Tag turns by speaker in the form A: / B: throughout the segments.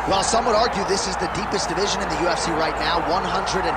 A: Well, some would argue this is the deepest division in the UFC right now, 145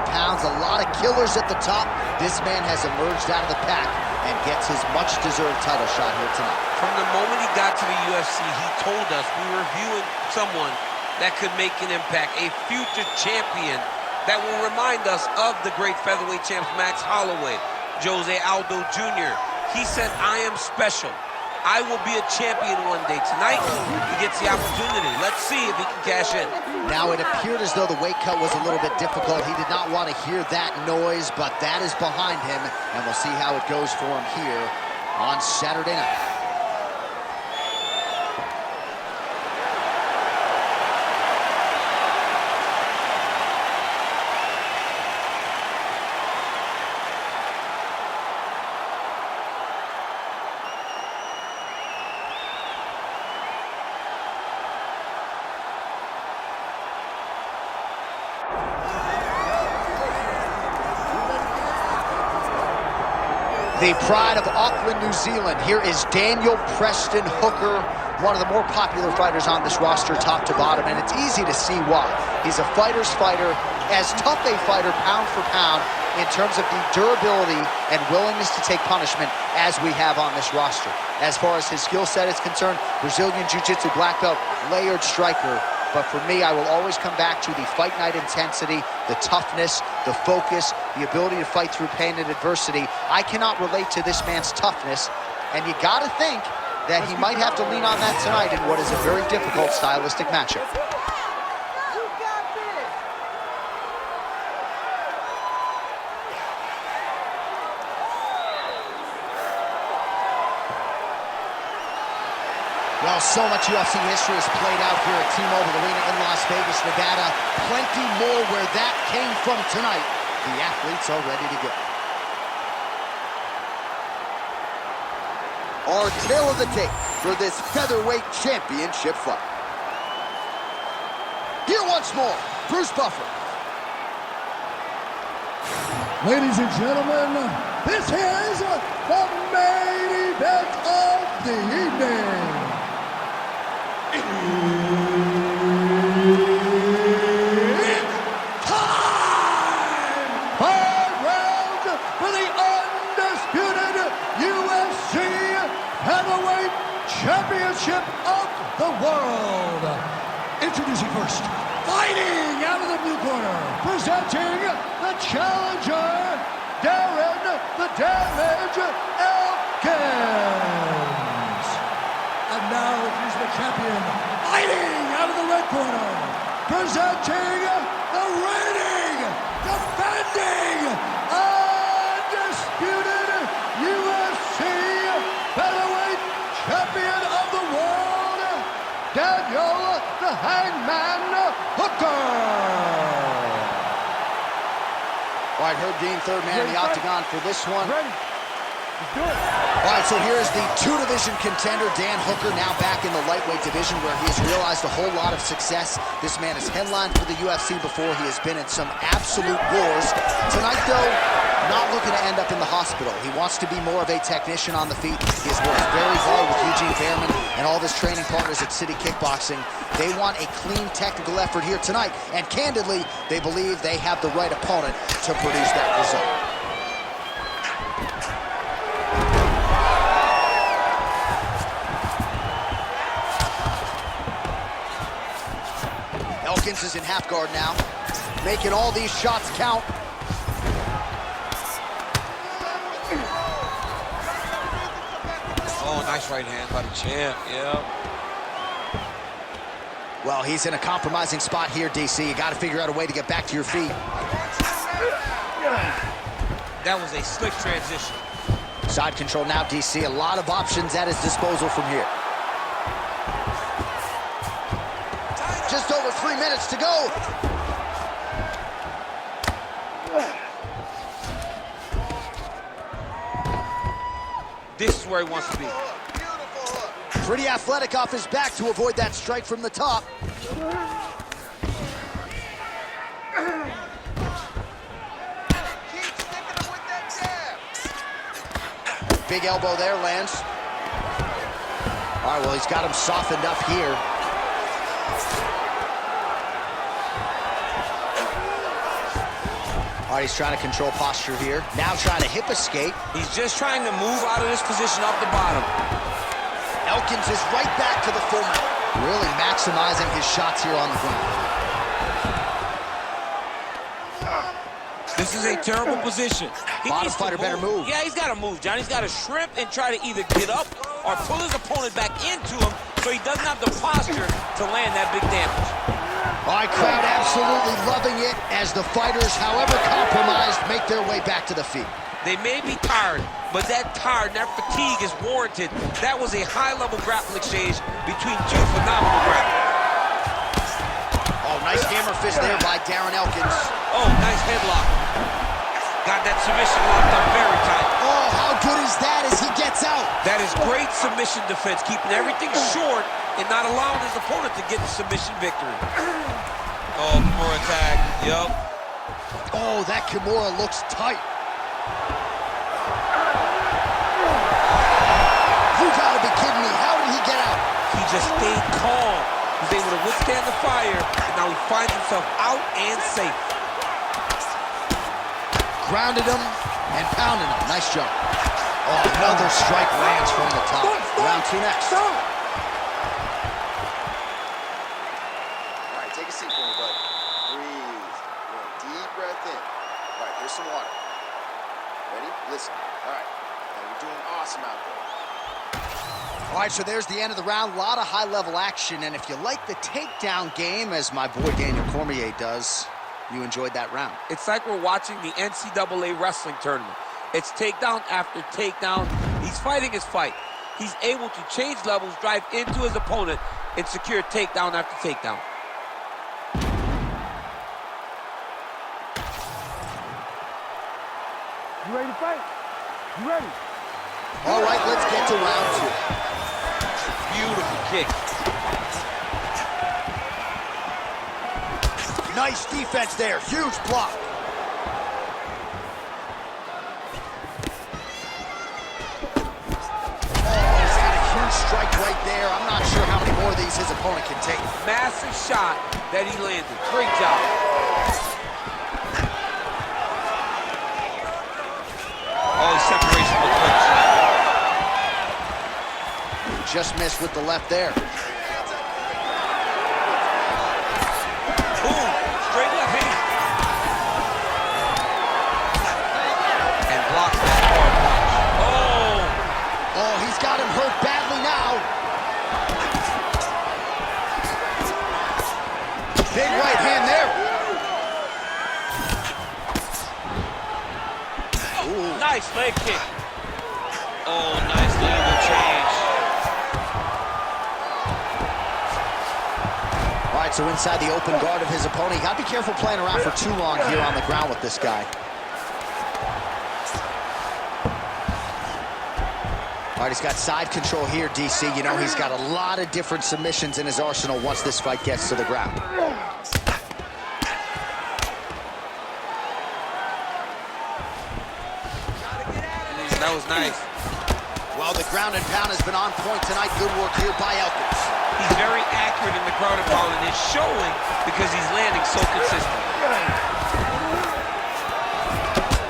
A: pounds, a lot of killers at the top. This man has emerged out of the pack and gets his much-deserved title shot here tonight.
B: From the moment he got to the UFC, he told us we were viewing someone that could make an impact, a future champion that will remind us of the great featherweight champs Max Holloway, Jose Aldo Jr. He said, I am special. I will be a champion one day. Tonight, he gets the opportunity. Let's see if he can cash in.
A: Now, it appeared as though the weight cut was a little bit difficult. He did not want to hear that noise, but that is behind him, and we'll see how it goes for him here on Saturday night. The pride of Auckland, New Zealand. Here is Daniel Preston Hooker, one of the more popular fighters on this roster, top to bottom, and it's easy to see why. He's a fighter's fighter, as tough a fighter pound for pound in terms of the durability and willingness to take punishment as we have on this roster. As far as his skill set is concerned, Brazilian Jiu-Jitsu black belt, layered striker. But for me, I will always come back to the fight night intensity, the toughness, the focus, the ability to fight through pain and adversity. I cannot relate to this man's toughness, and you gotta think that he might have to lean on that tonight in what is a very difficult stylistic matchup. Well, so much UFC history has played out here at T-Mobile Arena in Las Vegas, Nevada. Plenty more where that came from tonight. The athletes are ready to go.
C: Our tail of the tape for this featherweight championship fight. Here once more, Bruce Buffer.
D: Ladies and gentlemen, this is the main event of the evening. It's time! 5 rounds for the undisputed UFC Heavyweight Championship of the world. Introducing first, fighting out of the blue corner, presenting the challenger, Darren the Damage Elkins. And now he's the champion, fighting out of the red corner, presenting the reigning, defending, undisputed UFC featherweight champion of the world, Daniel the Hangman Hooker.
A: All right, Herb Dean, third man in the octagon for this one.
D: Ready? Let's do it.
A: All right, so here's the two-division contender, Dan Hooker, now back in the lightweight division where he has realized a whole lot of success. This man has headlined for the UFC before. He has been in some absolute wars. Tonight, though, not looking to end up in the hospital. He wants to be more of a technician on the feet. He has worked very hard with Eugene Behrman and all of his training partners at City Kickboxing. They want a clean technical effort here tonight, and candidly, they believe they have the right opponent to produce that result. Elkins is in half guard now, making all these shots count.
B: Oh, nice right hand by the champ, yeah.
A: Well, he's in a compromising spot here, DC. You got to figure out a way to get back to your feet.
B: That was a slick transition.
A: Side control now, DC. A lot of options at his disposal from here. Just over 3 minutes to go.
B: This is where he wants to be.
A: Pretty athletic off his back to avoid that strike from the top. Big elbow there, lands. All right, well, he's got him softened up here. All right, he's trying to control posture here. Now trying to hip escape.
B: He's just trying to move out of this position off the bottom.
A: Elkins is right back to the full mount. Really maximizing his shots here on the ground.
B: This is a terrible position.
A: Bottom fighter better move.
B: Yeah, he's got to move, John. He's got to shrimp and try to either get up or pull his opponent back into him so he doesn't have the posture to land that big damage.
A: All right, crowd absolutely loving it as the fighters, however compromised, make their way back to the feet.
B: They may be tired, but that tired, that fatigue is warranted. That was a high-level grappling exchange between two phenomenal grapplers.
A: Oh, nice hammer fist there by Darren Elkins.
B: Oh, nice headlock. Got that submission locked up very tight.
A: Oh, how good is that as he gets out?
B: That is great submission defense, keeping everything short and not allowing his opponent to get the submission victory. Oh, Kimura tag. Yup.
A: Oh, that Kimura looks tight. You gotta be kidding me. How did he get out?
B: He just stayed calm. He was able to withstand the fire, and now he finds himself out and safe.
A: Grounded him and pounded him. Nice job. Oh, another strike lands from the top. Round two next.
C: All right, take a seat for me, bud. Breathe. Deep breath in. All right, here's some water. Ready? Listen. All right. Now you're doing awesome out there.
A: All right, so there's the end of the round. A lot of high-level action, and if you like the takedown game, as my boy Daniel Cormier does, you enjoyed that round.
B: It's like we're watching the NCAA wrestling tournament. It's takedown after takedown. He's fighting his fight. He's able to change levels, drive into his opponent, and secure takedown after takedown.
D: You ready to fight? You ready?
A: All right, let's get to round two.
B: Beautiful kick.
A: Nice defense there. Huge block. Oh, he's got a huge strike right there. I'm not sure how many more of these his opponent can take.
B: Massive shot that he landed. Great job. Oh, separation with clinch.
A: Just missed with the left there.
B: Boom, straight left hand. And blocks that hard punch. Oh.
A: Oh, he's got him hurt badly now. Big right hand there.
B: Ooh. Nice leg kick. Oh, nice legal change.
A: All right, so inside the open guard of his opponent. You gotta be careful playing around for too long here on the ground with this guy. All right, he's got side control here, DC. You know, he's got a lot of different submissions in his arsenal once this fight gets to the ground.
B: That was nice.
A: Well, the ground and pound has been on point tonight. Good work here by Elkins.
B: He's very accurate in the ground and pound, and it's showing because he's landing so consistent.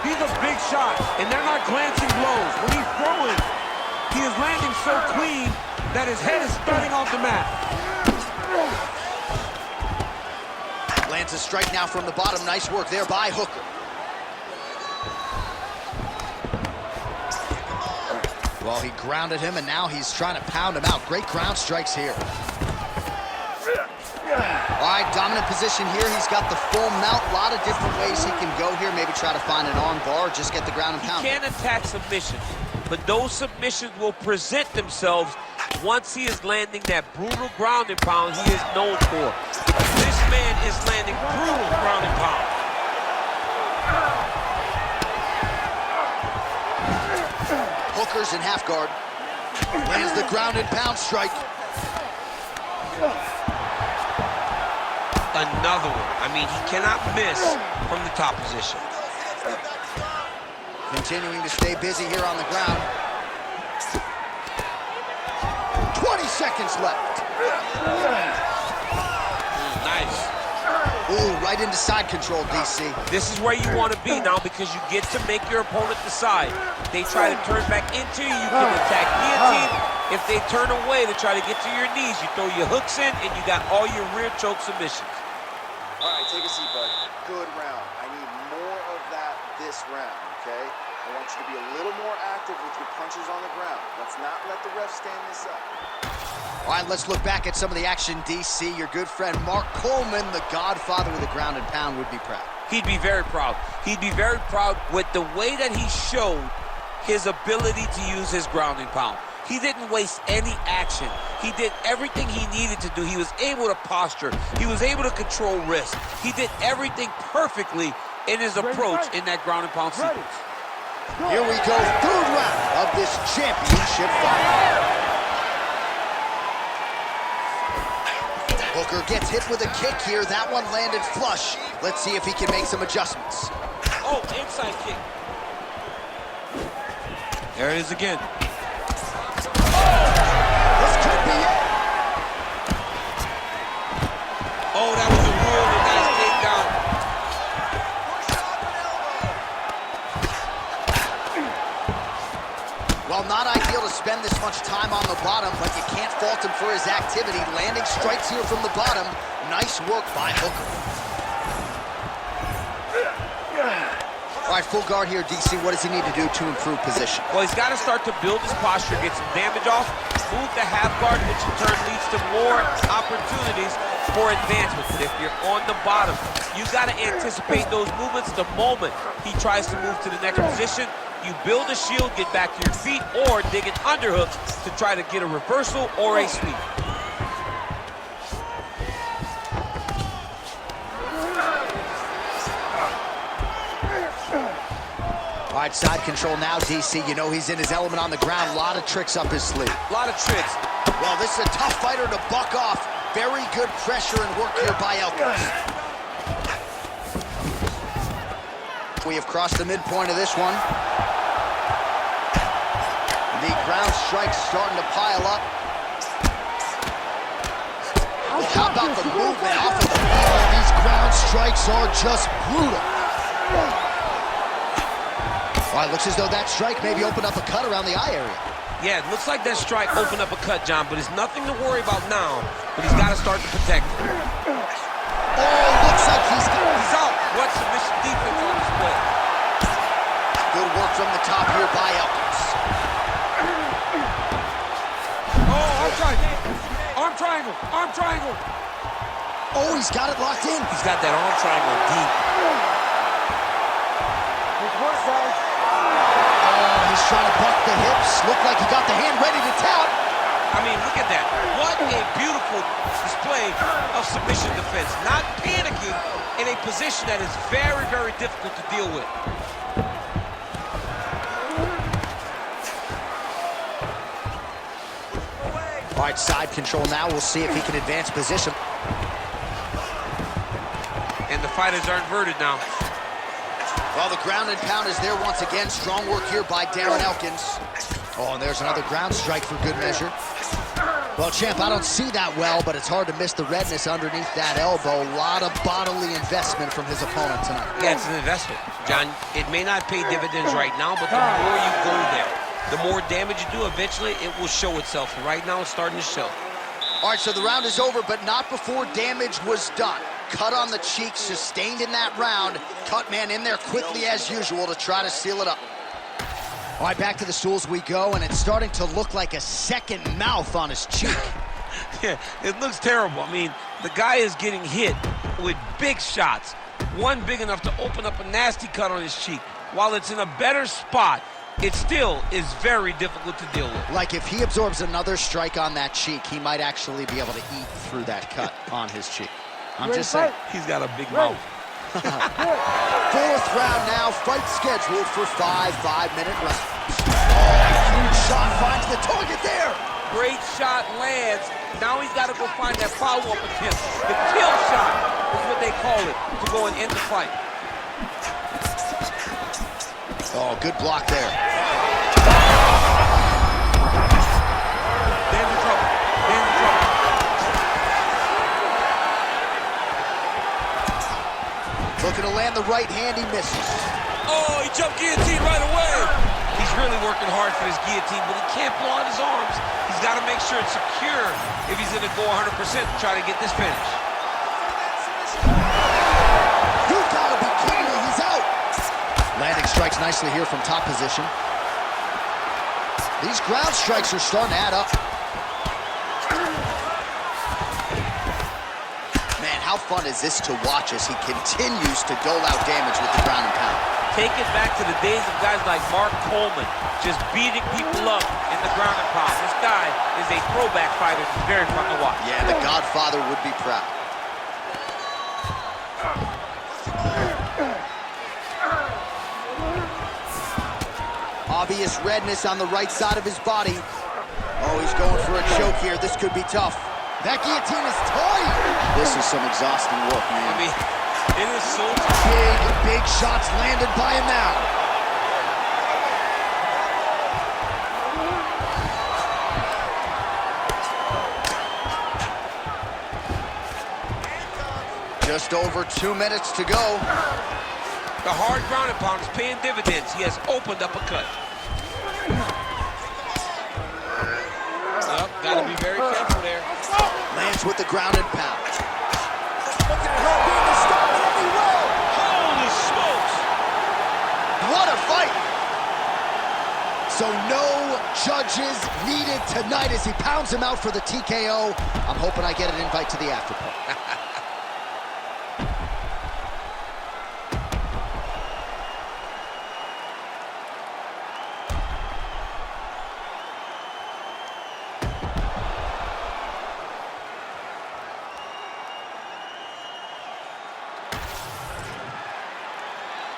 B: He's a big shot, and they're not glancing blows. When he's throwing, he is landing so clean that his head is starting off the mat.
A: Lands a strike now from the bottom. Nice work there by Hooker. Well, he grounded him, and now he's trying to pound him out. Great ground strikes here. All right, dominant position here. He's got the full mount. A lot of different ways he can go here. Maybe try to find an arm bar or just get the ground and pound.
B: He can attack submissions, but those submissions will present themselves once he is landing that brutal ground and pound he is known for. This man is landing brutal ground and pound.
A: Hooker's in half guard. Lands the ground and pound strike.
B: Another one. I mean, he cannot miss from the top position.
A: Continuing to stay busy here on the ground. 20 seconds left. Ooh, right into side control, DC.
B: This is where you want to be now because you get to make your opponent decide. They try to turn back into you, you can attack guillotine. If they turn away to try to get to your knees, you throw your hooks in and you got all your rear choke submissions.
C: All right, take a seat, bud. Good round. I need more of that this round, okay? I want you to be a little more active with your punches on the ground. Let's not let the ref stand this up.
A: All right, let's look back at some of the action, DC. Your good friend Mark Coleman, the godfather of the ground and pound, would be proud.
B: He'd be very proud. He'd be very proud with the way that he showed his ability to use his ground and pound. He didn't waste any action. He did everything he needed to do. He was able to posture. He was able to control wrist. He did everything perfectly in his approach in that ground and pound sequence.
A: Here we go, third round of this championship fight. Hooker gets hit with a kick here. That one landed flush. Let's see if he can make some adjustments.
B: Oh, inside kick. There it is again.
A: This could be it.
B: Oh, that was a really nice takedown.
A: Well, not ideal to spend this much time on the bottom, but you can't fault him for his activity. Landing strikes here from the bottom. Nice work by Hooker. All right, full guard here, DC. What does he need to do to improve position?
B: Well, he's got to start to build his posture, get some damage off, move the half guard, which in turn leads to more opportunities for advancement. But if you're on the bottom, you got to anticipate those movements the moment he tries to move to the next position. You build a shield, get back to your feet, or dig an underhook to try to get a reversal or a sweep.
A: All right, side control now, DC. You know he's in his element on the ground. A lot of tricks up his sleeve.
B: A lot of tricks.
A: Well, this is a tough fighter to buck off. Very good pressure and work here by Elkins. We have crossed the midpoint of this one. The ground strikes starting to pile up. Well, how about the movement off of the wall? These ground strikes are just brutal. All right, looks as though that strike maybe opened up a cut around the eye area.
B: Yeah, it looks like that strike opened up a cut, John, but it's nothing to worry about now, but he's got to start to protect it.
A: Oh, looks like he's
B: out. What submission defense on display.
A: Good work from the top here by Elkins.
B: Oh, arm triangle. Arm triangle. Arm triangle.
A: Oh, he's got it locked in.
B: He's got that arm triangle deep.
A: Oh, he's trying to buck the hips. Looked like he got the hand ready to tap.
B: I mean, look at that. What a beautiful display of submission defense. Not panicking in a position that is very, very difficult to deal with.
A: All right, side control now. We'll see if he can advance position.
B: And the fighters are inverted now.
A: Well, the ground and pound is there once again. Strong work here by Darren Elkins. Oh, and there's another ground strike for good measure. Well, champ, I don't see that well, but it's hard to miss the redness underneath that elbow. A lot of bodily investment from his opponent tonight.
B: Yeah, it's an investment, John. It may not pay dividends right now, but the more you go there, the more damage you do, eventually it will show itself. Right now, it's starting to show.
A: All right, so the round is over, but not before damage was done. Cut on the cheek, sustained in that round. Cut man in there quickly as usual to try to seal it up. All right, back to the stools we go, and it's starting to look like a second mouth on his cheek.
B: Yeah, it looks terrible. I mean, the guy is getting hit with big shots. One big enough to open up a nasty cut on his cheek. While it's in a better spot, it still is very difficult to deal with.
A: Like if he absorbs another strike on that cheek, he might actually be able to eat through that cut on his cheek. I'm just saying.
B: He's got a big mouth.
A: Fourth round now, fight scheduled for 5 5-minute rounds. Oh, huge shot finds the target there.
B: Great shot lands. Now he's got to go find that follow-up attempt. The kill shot is what they call it, to go and end the fight.
A: Oh, good block there.
B: Dan's in trouble. Dan's in trouble.
A: looking to land the right hand. He misses.
B: Oh, he jumped guillotine right away. He's really working hard for this guillotine, but he can't blow out his arms. He's got to make sure it's secure if he's going to go 100% to try to get this finish.
A: You've got to be kidding me. He's out. Landing strikes nicely here from top position. These ground strikes are starting to add up. Man, how fun is this to watch as he continues to dole out damage with the ground and pound.
B: Take it back to the days of guys like Mark Coleman, just beating people up in the ground and pound. This guy is a throwback fighter. It's very fun to watch.
A: Yeah, the Godfather would be proud. Obvious redness on the right side of his body. Oh, he's going for a choke here. This could be tough. That guillotine is tight. This is some exhausting work, man.
B: I mean, it is so
A: big shots landed by him now. Just over 2 minutes to go.
B: The hard ground and pound is paying dividends. He has opened up a cut. Oh, gotta be very careful there.
A: Lands with the ground and pound.
B: Holy smokes!
A: What a fight! So no judges needed tonight as he pounds him out for the TKO. I'm hoping I get an invite to the after party.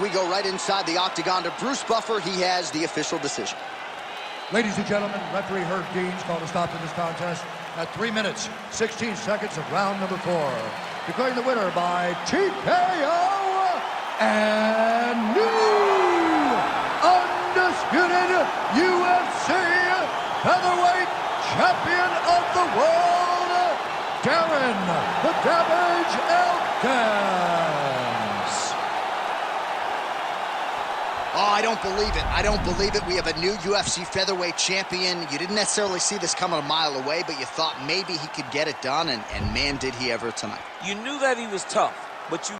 A: We go right inside the octagon to Bruce Buffer. He has the official decision.
D: Ladies and gentlemen, referee Herb Dean's called a stop to this contest at 3 minutes, 16 seconds of round number 4. Declaring the winner by TKO and new undisputed UFC featherweight champion of the world, Darren the Damage Elkins.
A: Oh, I don't believe it. I don't believe it. We have a new UFC featherweight champion. You didn't necessarily see this coming a mile away, but you thought maybe he could get it done, and man, did he ever tonight.
B: You knew that he was tough, but you